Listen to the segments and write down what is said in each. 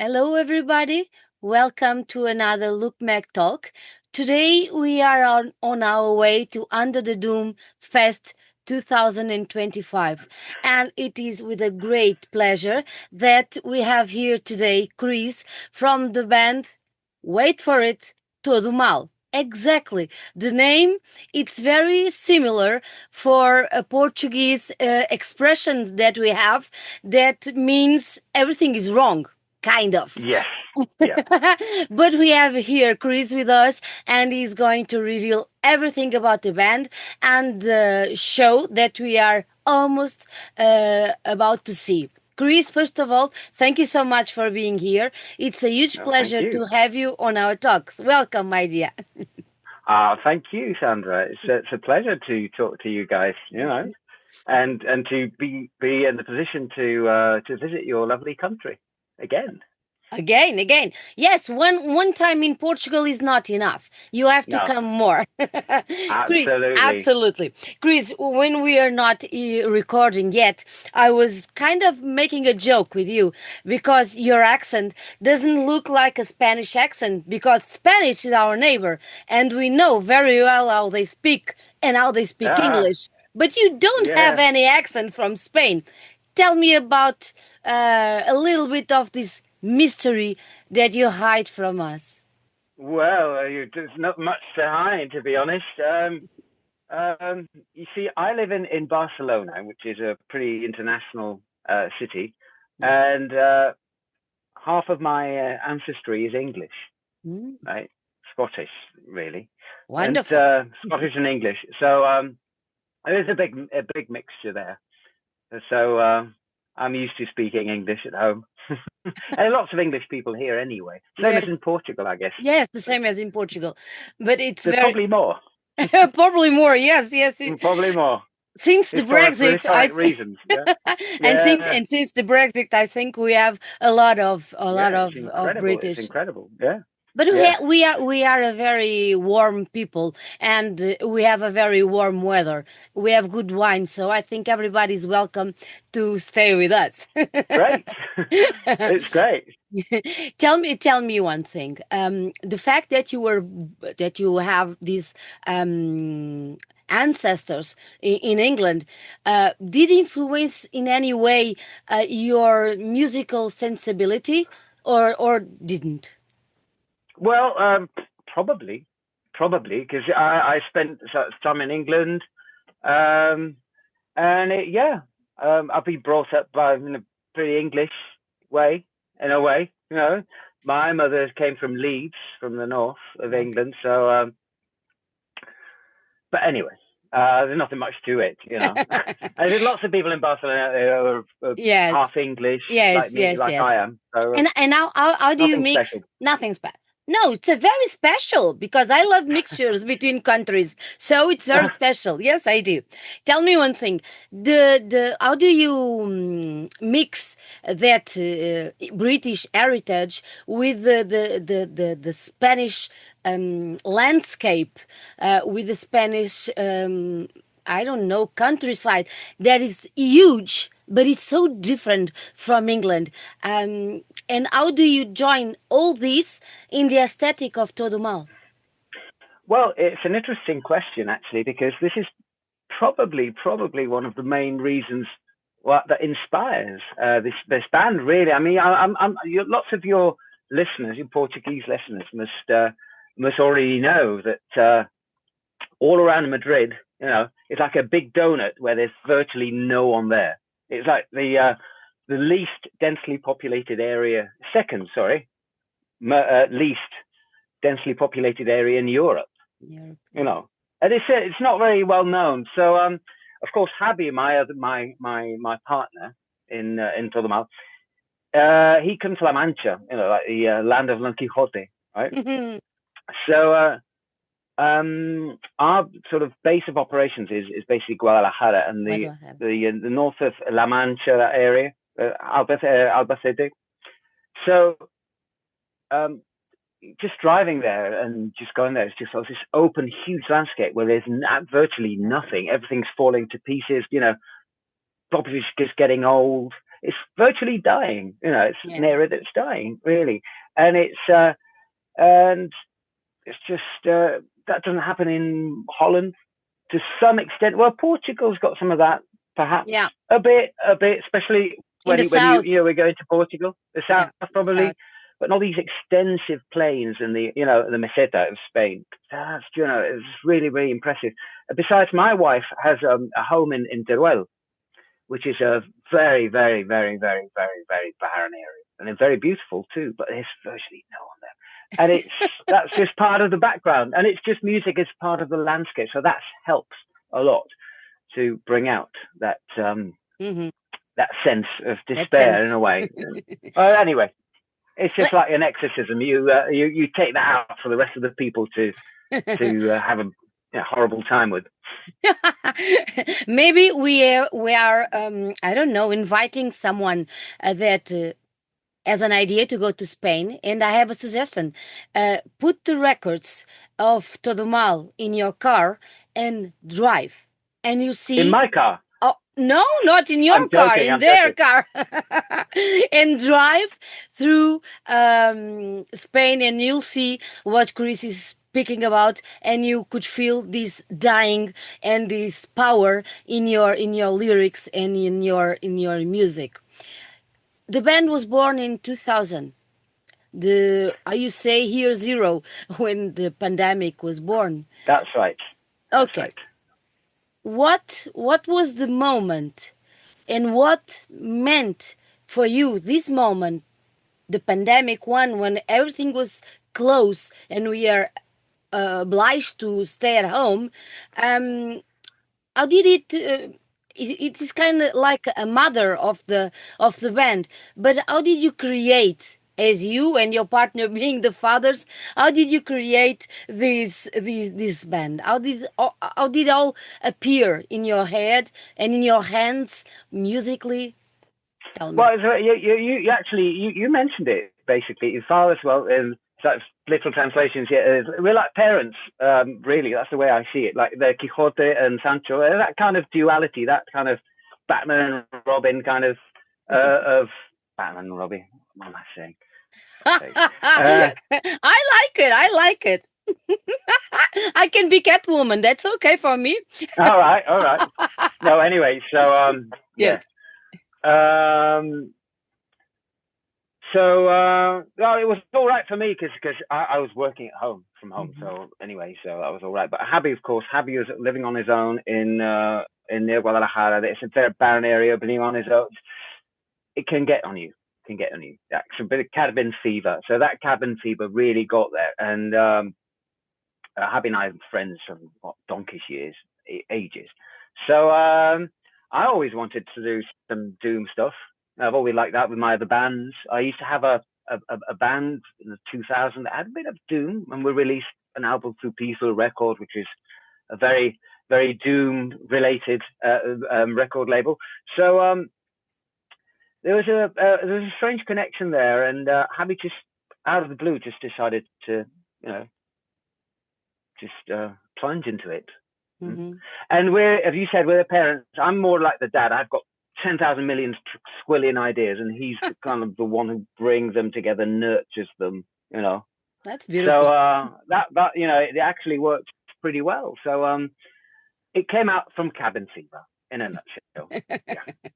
Hello, everybody. Welcome to another Look Mac Talk. Today, we are on our way to Under the Doom Fest 2025. And it is with a great pleasure that we have here today Chris from the band, wait for it, TodoMal. Exactly. The name, it's very similar for a Portuguese expressions that we have that means everything is wrong kind of. Yes. Yeah. But we have here Chris with us, and he's going to reveal everything about the band and the show that we are almost about to see. Chris, first of all, thank you so much for being here. It's a huge No, thank pleasure you. to have you on our talks. Welcome, my dear. Thank you, Sandra. It's a pleasure to talk to you guys. And to be in the position to visit your lovely country again. Again. Yes, one time in Portugal is not enough. You have to No, come more. Chris, absolutely. absolutely. Chris, when we are not recording yet, I was kind of making a joke with you because your accent doesn't look like a Spanish accent because Spanish is our neighbor and we know very well how they speak and how they speak Ah, English. But you don't have yeah. any accent from Spain. Tell me about a little bit of this mystery that you hide from us. Well, there's not much to hide, to be honest. You see, I live in Barcelona, which is a pretty international city, Yeah. and half of my ancestry is English, Mm, right? Scottish, really, and wonderful. Scottish and English. So there's a big mixture there. So I'm used to speaking English at home, and lots of English people here anyway. Same as in Yes. Portugal, I guess. Yes, the But same as in Portugal. But it's there's very probably more. probably more. Yes. Probably more. Since the For Brexit, historic reasons. Yeah. Yeah. and since the Brexit, I think we have a lot of Yeah. It's of incredible. It's British. incredible. Yeah. But Yeah. we are a very warm people, and we have a very warm weather. We have good wine, so I think everybody's welcome to stay with us. Great. It's great. Tell me one thing. The fact that you have these ancestors in England did influence in any way your musical sensibility, or didn't? Well, probably, because I spent some in England, um, and yeah, I've been brought up by in a pretty English way, in a way. My mother came from Leeds, from the north of Okay. England. So, but anyway, there's nothing much to it. And there's lots of people in Barcelona who are Yes, half English, like me, yes, like I yes. am. So And how do you nothing mix? special. Nothing special. No, it's a very special because I love mixtures between countries. So it's very special. Yes, I do. Tell me one thing. The how do you mix that British heritage with the Spanish landscape, with the Spanish I don't know, countryside that is huge, but it's so different from England. And how do you join all this in the aesthetic of Todomal? Well, it's an interesting question actually, because this is probably one of the main reasons what that inspires this band. Really, I mean, lots of your listeners, your Portuguese listeners, must already know that all around Madrid, it's like a big donut where there's virtually no one there. It's like the least densely populated area, second, sorry, least densely populated area in Europe. Yeah. you know, and it's not very well known. So, of course, Javi, my partner in TodoMal, he comes to La Mancha, like the land of Don Quixote, right? So, our sort of base of operations is basically Guadalajara and What the do I have? the north of La Mancha, that area, Albacete. So, um, just driving there and just going there, it's just this open, huge landscape where there's virtually nothing. Everything's falling to pieces. Property's just getting old. it's virtually dying. It's Yeah. an area that's dying, really. And it's just that doesn't happen in Holland to some extent. Well, Portugal's got some of that, perhaps Yeah. a bit, especially In the when south. we're going to Portugal, the south Yeah. probably, South. but not these extensive plains and the meseta of Spain. That's it's really really impressive. Besides, my wife has a home in Teruel, which is a very very very very very very barren area, and it's very beautiful too. But there's virtually no one there, and that's just part of the background, and it's just music is part of the landscape, so that helps a lot to bring out Hmm. that sense of That despair in sense. a way. Well, anyway, it's just Let- like an exorcism. You take that out for the rest of the people to have a horrible time with. Maybe we are I don't know, inviting someone that as an idea to go to Spain, and I have a suggestion. Put the records of TodoMal in your car and drive, and you In see. my car. Oh, no, not in I'm your car, joking. in I'm their joking. car. And drive through Spain, and you'll see what Chris is speaking about, and you could feel this dying and this power in your lyrics and in your music. The band was born in 2000. You say Year Zero, when the pandemic was born. That's right. That's Okay. right. What was the moment, and what meant for you this moment, the pandemic one, when everything was closed and we are obliged to stay at home? um how did it is kind of like a mother of the band, but how did you create, as you and your partner being the fathers, how did you create this band? How did it all appear in your head and in your hands musically? Tell me. Well, you actually you mentioned it basically. Your father as well, and such little translations. Yeah, we're like parents. Really, that's the way I see it. Like the Quixote and Sancho, that kind of duality, that kind of Batman and Robin kind of Batman and Robin. What am I saying? Uh, I like it. I can be Catwoman. That's okay for me. all right, all right. No, anyway, so yeah. Yes. Um, well, it was all right for me because I was working at home from home. Mhm. So anyway, so that was all right. But Javi, of course, Javi was living on his own in near Guadalajara. It's a very barren area, but being on his own, it can get on you. Can get on you. Yeah, it's a bit of cabin fever. So that cabin fever really got there, and Javi and I have friends from donkeys years, ages. So I always wanted to do some Doom stuff. I've always liked that with my other bands. I used to have a band in the 2000 that had a bit of Doom, and we released an album through Peaceful Record, which is a very, very Doom related record label. So there was a strange connection there, and Habby just out of the blue just decided to, you know, just plunge into it. Hmm. And as you said, we're the parents. I'm more like the dad. I've got 10,000 million squillion ideas, and he's kind of the one who brings them together, nurtures them, you know. That's So beautiful. that it actually works pretty well. So it came out from cabin fever in a nutshell.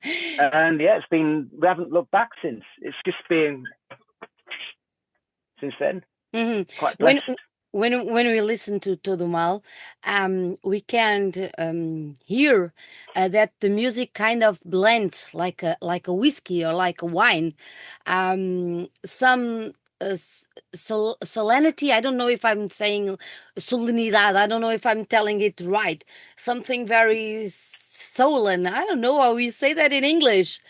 Yeah, and yeah, we haven't looked back since. It's just been since then. Hmm. Quite When blessed. when we listen to Todomal, we can hear that the music kind of blends like a whiskey or like a wine. Some solemnity. I don't know if I'm saying solemnidad. I don't know if I'm telling it right. Something very solemn. I don't know how we say that in English,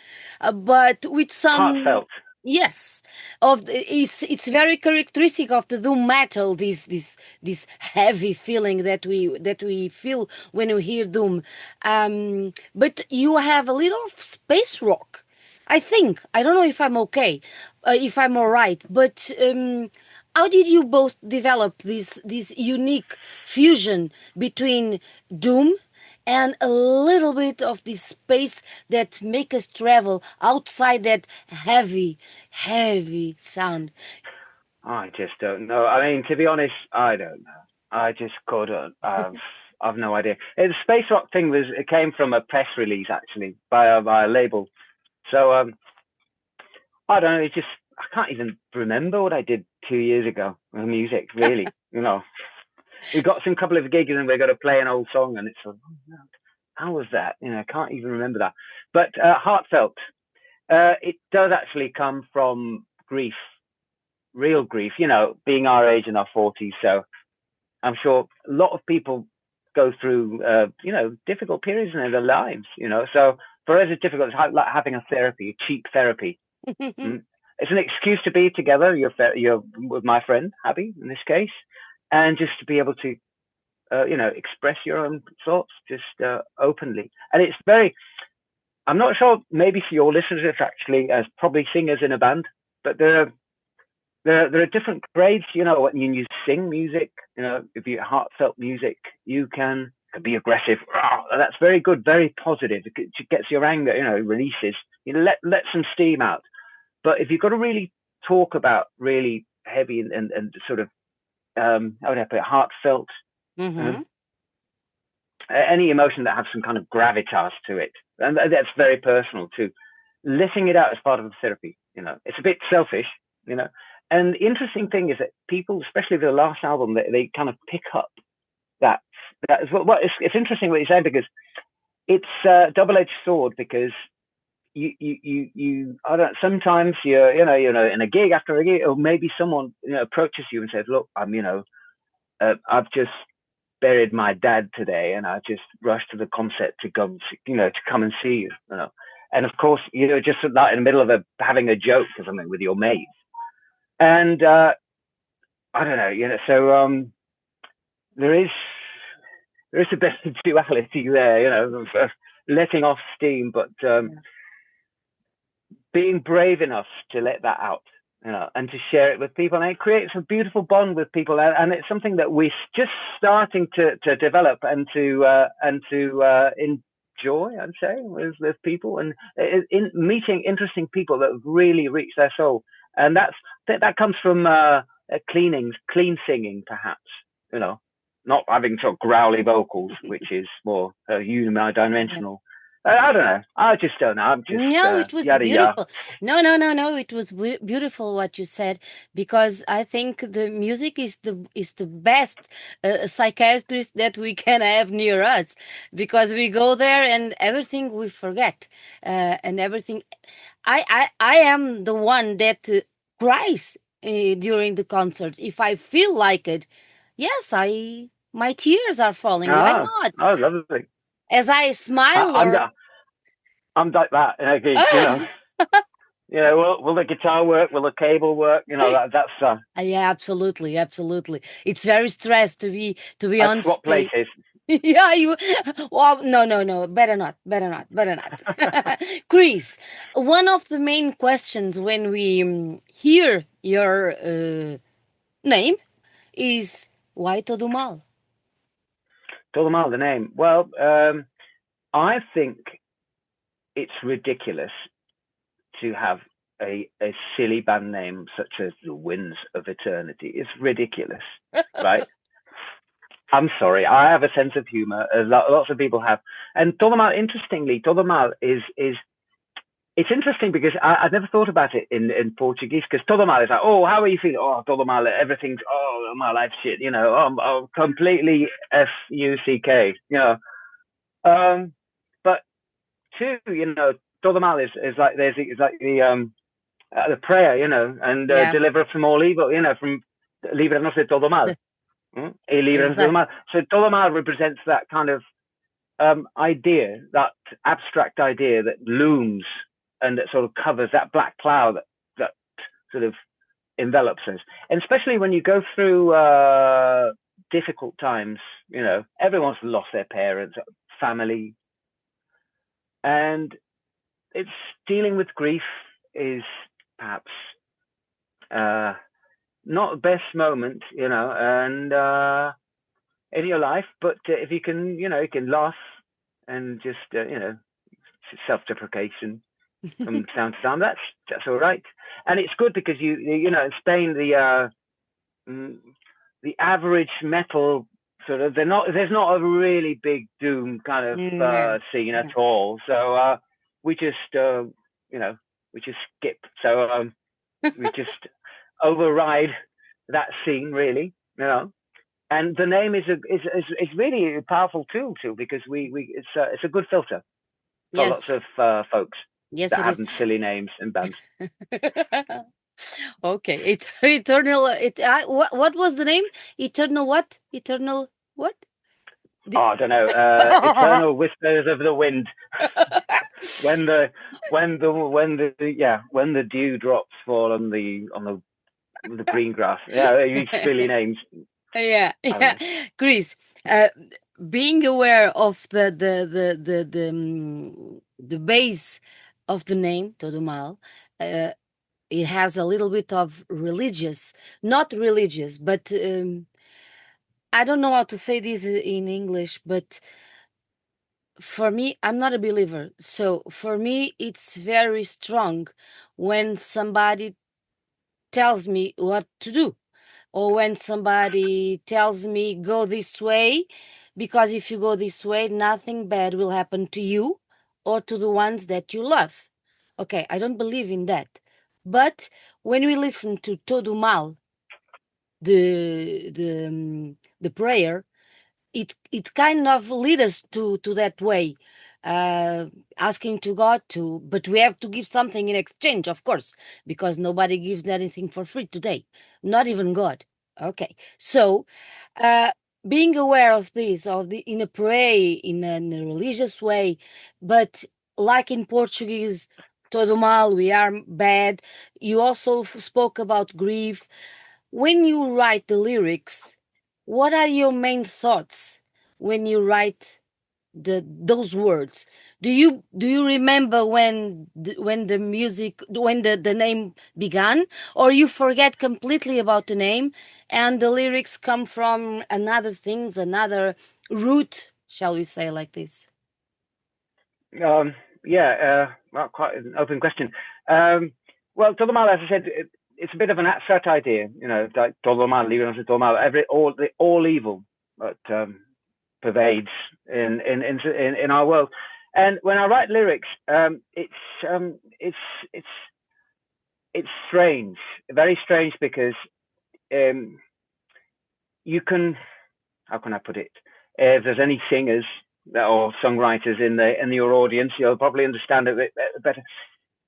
but with some. Heartfelt. Yes, it's very characteristic of the doom metal. This heavy feeling that we feel when we hear doom. But you have a little of space rock. I think I don't know if I'm okay, if I'm all right. But how did you both develop this unique fusion between doom and a little bit of this space that make us travel outside that heavy sound. I just don't know. I mean, to be honest, I don't know. I just couldn't. I've no idea. The space rock thing it came from a press release actually by a label. So I don't know. It just I can't even remember what I did 2 years ago with music. Really, we got some couple of gigs and we're going to play an old song, and it's like, oh, no, how was that? I can't even remember that. But heartfelt. It does actually come from grief, real grief. Being our age in our 40s, so I'm sure a lot of people go through, difficult periods in their lives. So for us, it's difficult. It's like having a therapy, cheap therapy. Mm. It's an excuse to be together. You're with my friend Abby in this case, and just to be able to, express your own thoughts just openly. And it's very. I'm not sure. Maybe for your listeners, it's actually as probably singers in a band, but there are different grades. When you sing music, if you heartfelt music, you can be aggressive. That's very good, very positive. It gets your anger, releases. Let some steam out. But if you've got to really talk about really heavy and sort of, how would I put it, heartfelt, Mm-hmm. any emotion that has some kind of gravitas to it, and that's very personal too. Letting it out as part of the therapy, it's a bit selfish, And the interesting thing is that people, especially the last album, they kind of pick up that. That is what it's interesting what you say, because it's a double-edged sword, because you I don't sometimes you're in a gig after a gig, or maybe someone approaches you and says, look, I've just buried my dad today, and I just rushed to the concert to come to come and see you. And of course, just like in the middle of having a joke or something with your mates, and I don't know, so there is a bit of duality there, of letting off steam, but being brave enough to let that out, and to share it with people, and it creates a beautiful bond with people, and it's something that we're just starting to develop and to enjoy, I'd say, with people, and in meeting interesting people that really reach their soul, and that comes from clean singing, perhaps, not having sort of growly vocals, which is more unidimensional. I don't know. I just don't know. I'm just No, it was yada yada. beautiful. No. It was beautiful what you said, because I think the music is the best psychiatrist that we can have near us, because we go there and everything we forget, and everything. I am the one that cries during the concert if I feel like it. Yes, I my tears are falling. Why Ah, not? oh, lovely. As I smile I'm or. I'm like that in a gig. Will the guitar work? Will the cable work? That's Yeah, absolutely, absolutely. It's very stressed to be I on swap stage. places. Yeah, you. Well, no. Better not. Better not. Better not. Chris, one of the main questions when we hear your name is why TodoMal? TodoMal, the name. Well, I think it's ridiculous to have a silly band name such as the Winds of Eternity. It's ridiculous, right? I'm sorry. I have a sense of humor, as lots of people have. And TodoMal, interestingly, TodoMal is it's interesting because I've never thought about it in Portuguese, because todo mal is like, oh, how are you feeling? Oh, todo mal, everything's, oh, my life's shit, I'm completely fuck, But two, todo mal is like it's like the prayer, and Yeah, deliver from all evil, from líbranos de todo mal, the, y líbranos de todo exact. mal. So todo mal represents that kind of idea, that abstract idea that looms and that sort of covers that black cloud that sort of envelops us. And especially when you go through difficult times, everyone's lost their parents, family, and it's dealing with grief is perhaps not the best moment, and in your life, but if you can, you can laugh and just self-deprecation from time to time. That's all right, and it's good because in Spain the average metal sort of there's not a really big doom kind of No. scene at all. So we just we just skip. So we just override that scene really, And the name is really a powerful tool too, because it's a good filter for lots Yes. of folks Yes, that it have is. silly names and bands. Okay. Eternal. What was the name? Eternal what? Eternal what? Oh, The- I don't know. Eternal whispers of the wind. when the dew drops fall on the green grass. Yeah, these silly names. Yeah, yeah. Chris, being aware of the base of the name TodoMal, it has a little bit of religious, not religious, but I don't know how to say this in English, but for me, I'm not a believer. So for me, it's very strong when somebody tells me what to do, or when somebody tells me go this way, because if you go this way, nothing bad will happen to you or to the ones that you love. Okay, I don't believe in that. But when we listen to TodoMal, the prayer, it kind of lead us to that way, uh asking to God to, but we have to give something in exchange, of course, because nobody gives anything for free today, not even God. Okay, so uh being aware of this, of the in a pray in a religious way, but like in Portuguese, todo mal, we are bad. You also spoke about grief. When you write the lyrics, what are your main thoughts when you write those words? Do you remember when the music, when the name began, or you forget completely about the name and the lyrics come from another things, another route, shall we say like this? Well, quite an open question. Well, TodoMal, as I said, it's a bit of an abstract idea, like TodoMal, libros de TodoMal, all evil that pervades in our world. And when I write lyrics, it's it's strange, very strange, because um, you can, how can I put it? If there's any singers or songwriters in your audience, you'll probably understand it a bit better.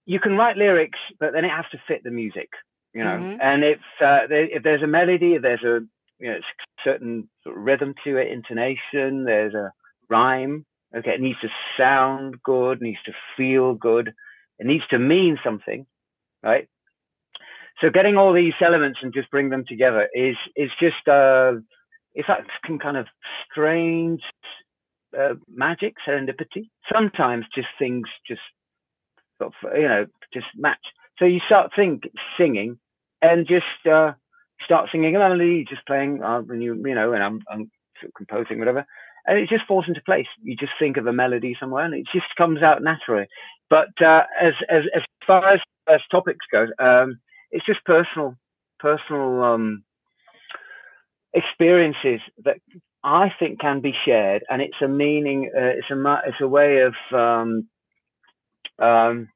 You can write lyrics, but then it has to fit the music, Mm-hmm. And if there's a melody, if there's a certain sort of rhythm to it, intonation, there's a rhyme. Okay, it needs to sound good, needs to feel good, it needs to mean something, right? So getting all these elements and just bring them together is just it's like some kind of strange magic, serendipity. Sometimes just things just sort of, just match. So you start singing, and just start singing a melody, just playing when I'm sort of composing whatever, and it just falls into place. You just think of a melody somewhere, and it just comes out naturally. But as far as topics go, it's just personal experiences that I think can be shared, and it's a meaning. It's a way of um,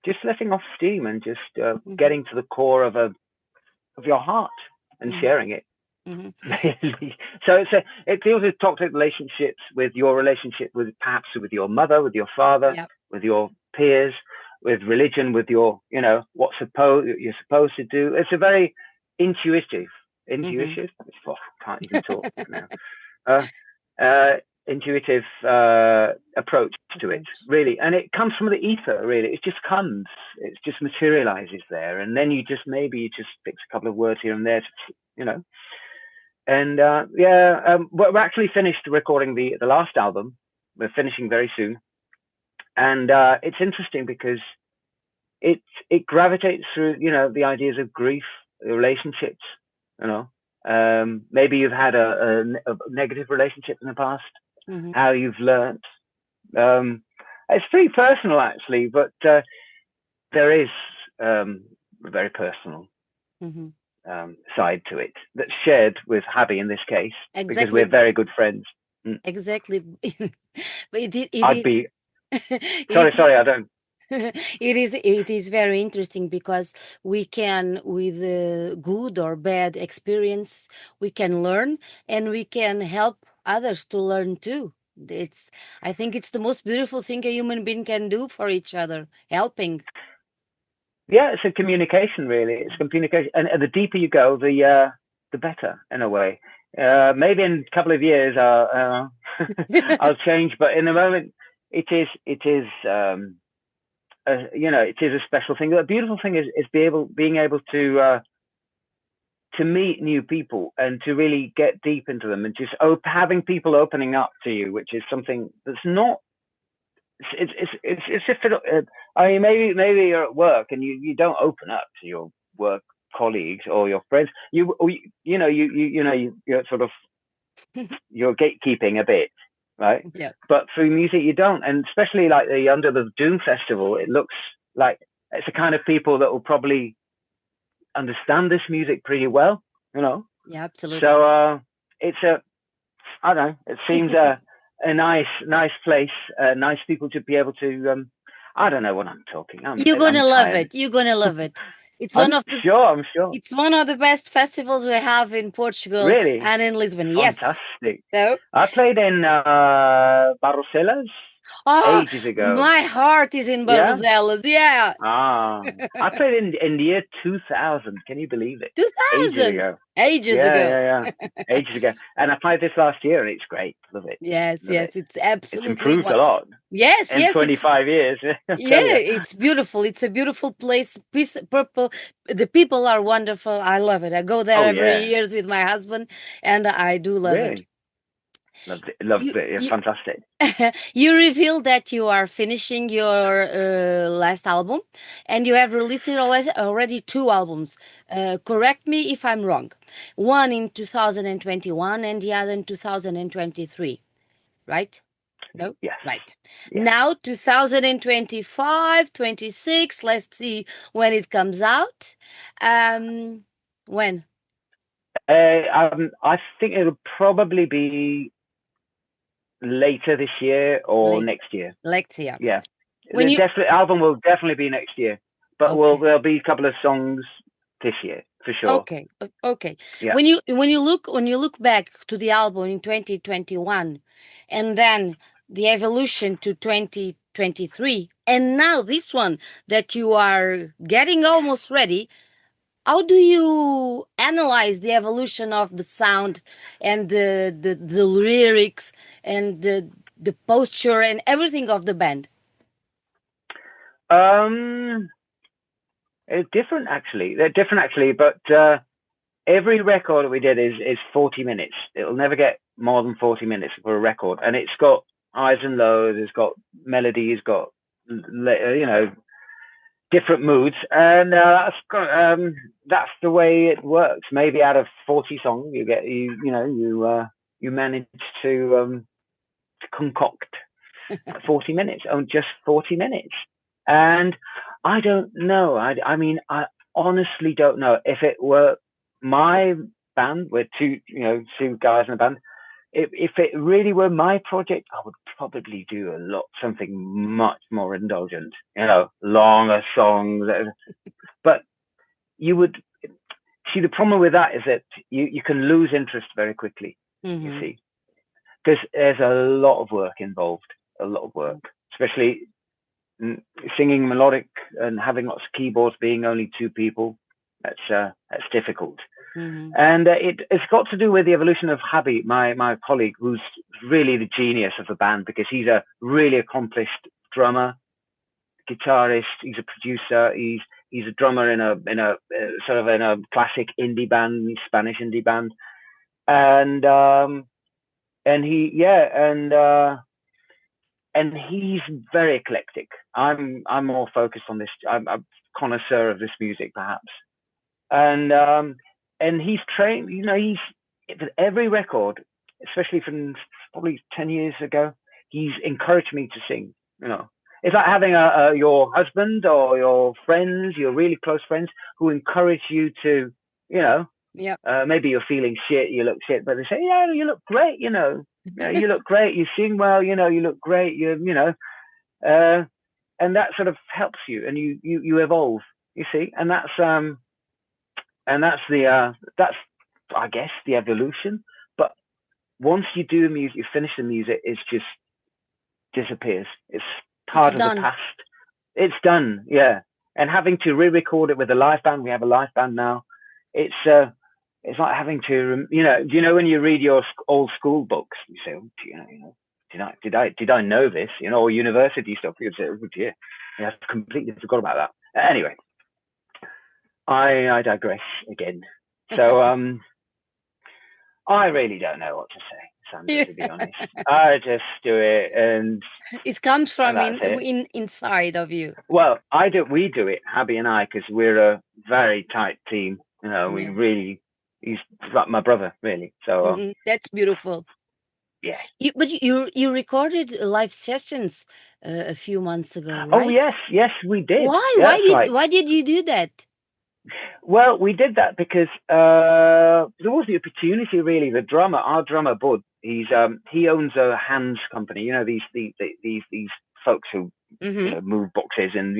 just letting off steam and just Mm-hmm. getting to the core of your heart and Mm-hmm. sharing it. Mm-hmm. Really. So it deals with toxic relationships, with your relationship with perhaps with your mother, with your father, Yeah. with your peers, with religion, with your what you're supposed to do. It's a very intuitive. Mm-hmm. Oh, I can't even talk now. Uh, Intuitive approach to it, Approach. really, and it comes from the ether. Really, it just comes. It just materializes there, and then you just fix a couple of words here and there, you know. And we're actually finished recording the last album. We're finishing very soon, and it's interesting because it gravitates through the ideas of grief, relationships. You know, maybe you've had a negative relationship in the past, Mm-hmm. how you've learnt. It's pretty personal actually, but there is a very personal Hmm. side to it that's shared with Habby in this case because we're Exactly. very good friends. Exactly. But it I'd is be it sorry, I don't. it is very interesting because we can, with good or bad experience, we can learn, and we can help others to learn too. It's I think it's the most beautiful thing a human being can do for each other, helping. Yeah, it's a communication really. It's communication, and the deeper you go, the better in a way. Maybe in a couple of years, I'll change, but in the moment, it is it is a special thing. The beautiful thing is being able to meet new people and to really get deep into them, and just having people opening up to you, which is something that's not. It's just. I mean, maybe you're at work and you don't open up to your work colleagues or your friends. You're sort of you're gatekeeping a bit, right? Yeah, But through music, you don't, and especially like the Under the Doom Festival, it looks like it's the kind of people that will probably understand this music pretty well, you know. yeah, So absolutely. it's a I don't know. It seems a nice place, nice people to be able to. I don't know what I'm talking. You're I'm gonna love tired. it. You're gonna love it. It's one I'm of the sure. I'm sure. it's one of the best festivals we have in Portugal Really and in Lisbon. Yes. fantastic. So, I played in Barcelona's oh, ages ago. my heart is in Yeah. Barcelos. Yeah. I played in the year 2000. Can you believe it? Ages 2000, ago. ages Yeah, ago. yeah, yeah. Ages ago. And I played this last year, and it's great. Love it. Yes, Love it. yes, it's It's absolutely improved a lot yes, in yes, it's 25 years. I'll yeah, tell you. it's beautiful. It's a beautiful place. Peace, purple. The people are wonderful. I love it. I go there Oh every yeah, years with my husband, and I do love it. really loved it. Loved You, it. Yeah, you fantastic. you revealed that you are finishing your last album, and you have released already two albums. Correct me if I'm wrong. One in 2021 and the other in 2023, right? No? Yes, Right. yes. Now 2025, 26. Let's see when it comes out. When? I think it'll probably be later this year or Late, next year. next year. Yeah, When the you definite album will definitely be next year, but Okay. there'll be a couple of songs this year for sure. Okay, okay. Yeah. When you look back to the album in 2021, and then the evolution to 2023, and now this one that you are getting almost ready, how do you analyze the evolution of the sound and the lyrics and the posture and everything of the band? Um, it's different actually. They're different actually, but every record that we did is 40 minutes. It'll never get more than 40 minutes for a record, and it's got highs and lows. It's got melody. It's got different moods, and that's the way it works. Maybe out of 40 songs, you manage to concoct 40 minutes, just 40 minutes, and I don't know. I mean, I honestly don't know if it were my band. We're two guys in a band. If it really were my project, I would probably do something much more indulgent, longer songs. But you would see the problem with that is that you can lose interest very quickly. You Hmm. see, because there's a lot of work involved, a lot of work, especially singing melodic and having lots of keyboards, being only two people. That's difficult. Hmm. And it's got to do with the evolution of Habby, my colleague, who's really the genius of the band because he's a really accomplished drummer, guitarist. He's a producer. He's a drummer in a sort of in a classic indie band, Spanish indie band, and and he yeah and he's very eclectic. I'm more focused on this. I'm a connoisseur of this music, perhaps, and he's trained. He's with every record, especially from probably 10 years ago. he's encouraged me to sing. You know, it's like having your husband or your friends, your really close friends, who encourage you to, you know, Yeah. maybe you're feeling shit, you look shit, but they say, yeah, you look great, you know, you look great, you sing well, you know, you look great, you know, and that sort of helps you, and you evolve, you see, and that's that's I guess the evolution. But once you do the music, you finish the music, it's just disappears. It's It's part of the done. past. It's done, yeah. And having to re-record it with a live band, we have a live band now. It's like having to, you know. Do you know when you read your old school books, you say, oh, you know, did I know this? You know, or university stuff. You'd say, oh dear, yeah, I completely forgot about that. Anyway, I digress again. So I really don't know what to say, Sandra. To be honest, I just do it, It comes and from that's it. inside of you. Well, I do. We do it, Abby and I, because we're a very tight team. You know, we Yeah. really. He's like my brother, really. So That's beautiful. yeah. But you recorded live sessions a few months ago, Oh right? yes, we did. Why? Yeah, that's right. Why did you do that? Well, we did that because there was the opportunity. Really, the drummer, our drummer Bud, he owns a hands company. You know, these folks who Mm-hmm. move boxes and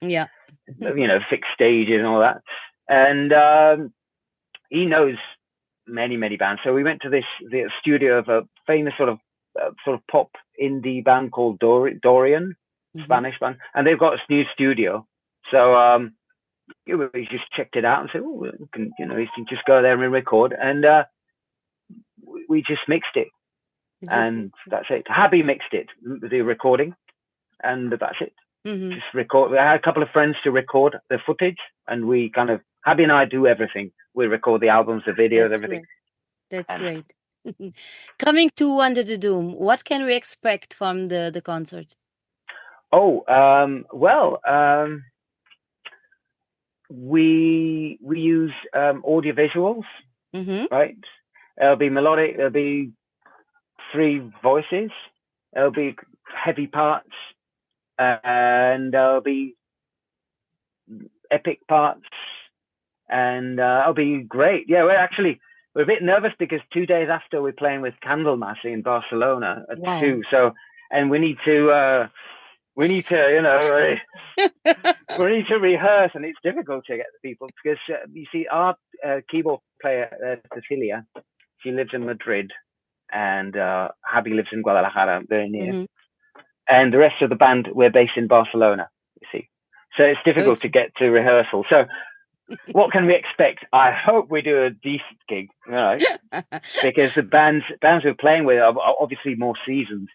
Yeah. fix stages and all that. And he knows many bands. So we went to the studio of a famous sort of pop indie band called Dorian, Spanish band, and they've got a new studio. So we just checked it out and said, oh, we can, you can just go there and record, and we just mixed it, and that's it. Habby mixed it, the recording, and that's it. Just record. We had a couple of friends to record the footage, and we kind of Habby and I do everything. We record the albums, the videos, everything. That's great. Coming to Under the Doom, what can we expect from the concert? Oh, well, we use audio visuals, right? It'll be melodic. There'll be 3 voices. There'll be heavy parts, and there'll be epic parts, and it'll be great. Yeah, we're a bit nervous because 2 days after we're playing with Candlemas in Barcelona at 2. So, and we need to we need to rehearse, and it's difficult to get the people because you see our keyboard player Cecilia, she lives in Madrid, and Habby lives in Guadalajara, very near, and the rest of the band, we're based in Barcelona, you see, so it's difficult to get to rehearsal. So what can we expect? I hope we do a decent gig, right? Because the bands we're playing with are obviously more seasoned.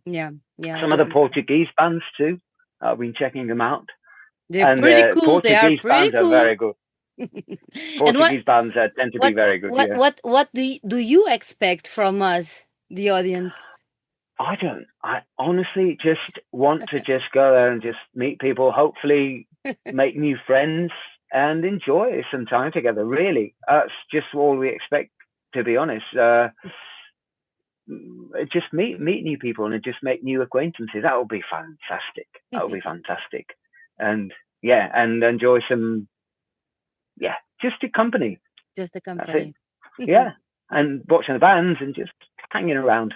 Yeah. Some of the Portuguese bands too. I've been checking them out. They're pretty cool. Portuguese bands are very good. Portuguese bands tend to be very good. What do you expect from us, the audience? I honestly just want to just go there and just meet people, hopefully make new friends, and enjoy some time together. Really, that's just all we expect, to be honest. Just meet new people and just make new acquaintances. That would be fantastic. That would be fantastic. And yeah, and enjoy some, just the company. Just the company. Yeah, and watching the bands and just hanging around.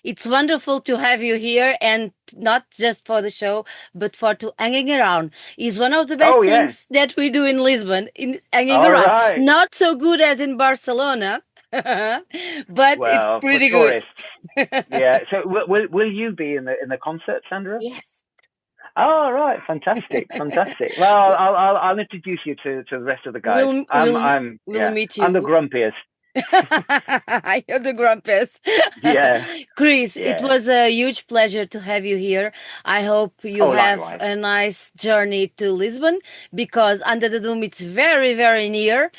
It's wonderful to have you here, and not just for the show, but for hanging around. Is one of the best things that we do in Lisbon, in hanging around. Right. Not so good as in Barcelona, but it's pretty good. Yeah. So will you be in the concert, Sandra? Yes. Oh, right. Fantastic. Well, I'll introduce you to the rest of the guys. We'll meet you. I'm the grumpiest. You're the grumpus. Yeah. Chris, it was a huge pleasure to have you here. I hope you have likewise. a nice journey to Lisbon, because Under the Doom it's very, very near.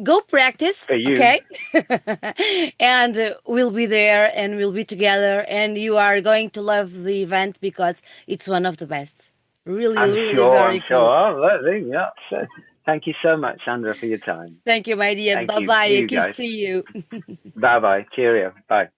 Go practice, okay? And we'll be there and we'll be together, and you are going to love the event because it's one of the best. Really, very cool. Yeah. So, thank you so much, Sandra, for your time. Thank you, my dear. Bye-bye. A kiss to you. Bye-bye. Cheerio. Bye.